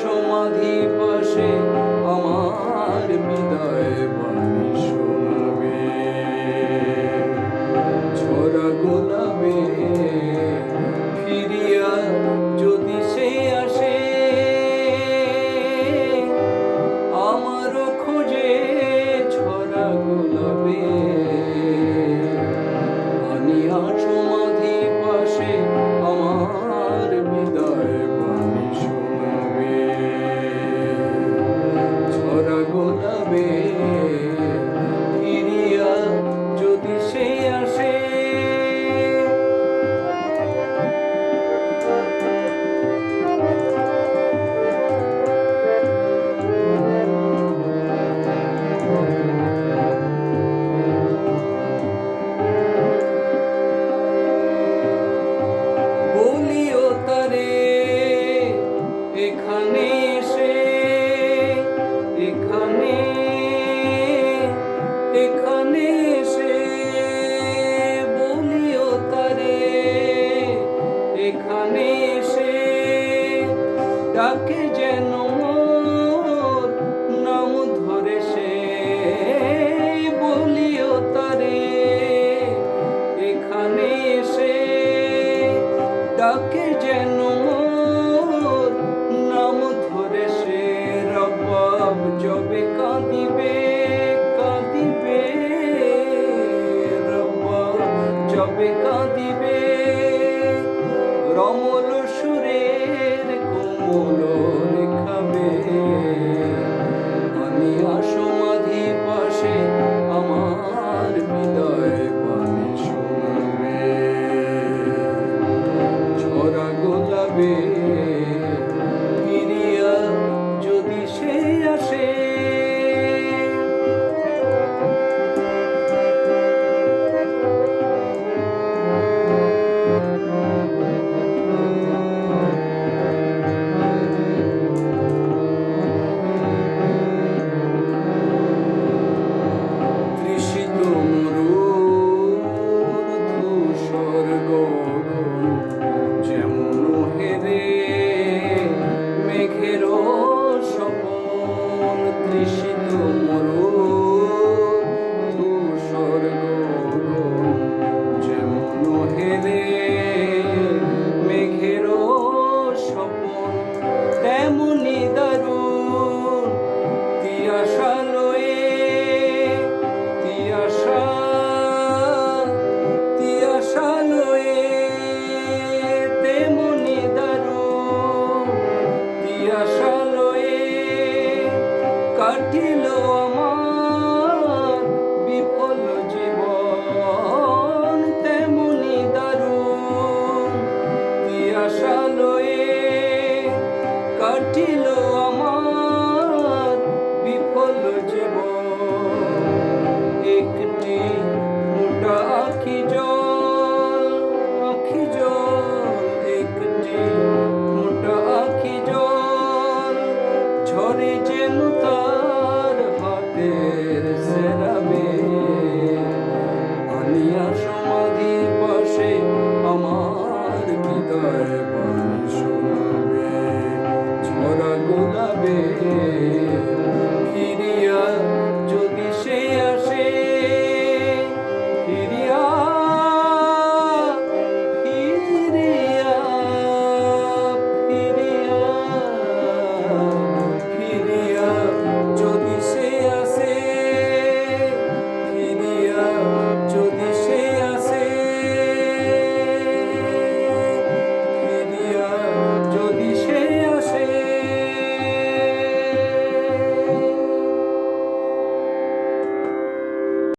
সমাধি পাশে আমার বিদায় বাণী শোনাবে, ঝরা গোলাপে ফিরিয়া যদি সে আসে, আমারও খোঁজে ঝরা গোলাপে আনিয়া সমাধি পাশে আমার বিদায় বাণী শোনাবে, ঝরা গোলাপে ফিরিয়া যদি সে আসে। বলিও তারে এখানে এসে, এখানে এখানে এসে বলিও তারে এখানে এসে, ডাকে যেন মোর নাম ধরে সে, বলিও তারে এখানে এসে, ডাকে যেন মোর নাম ধরে সে। রব্বাব যবে কাঁদিবে কাঁদিবে, রব্বাব যবে কাঁদিবে, রমল সুরের কোমল রেখাবে, আনিয়া সমাধি পাশে আমার বিদায় বাণী শোনাবে, ঝরা গোলাপে ফিরিয়া যদি সে আসে। তৃষিত মরুর ধূসর গগন যেমন হেরে মেঘের স্বপন, তৃষিত মরুর ধূসর গগন যেমন হেরে মেঘের স্বপন, তেমনি দারুণ তিয়াশা লয়ে, তিয়াশা লয়ে, তেমনি দারুণ তিয়াশা লয়ে কাটিল আমার বিফল জীবন, তেমনি দারুণ তিয়াশা লয়ে কাটিল আমার বিফল জীবন। একটি ফোঁটা আখি জল, আখি জল, একটি ফোঁটা আখি জল ঝরে যেন তার হাতের সেরাবে, আনিয়া সমাধি পাশে আমার বিদায় বাণী শোনাবে, ঝরা গোলাপে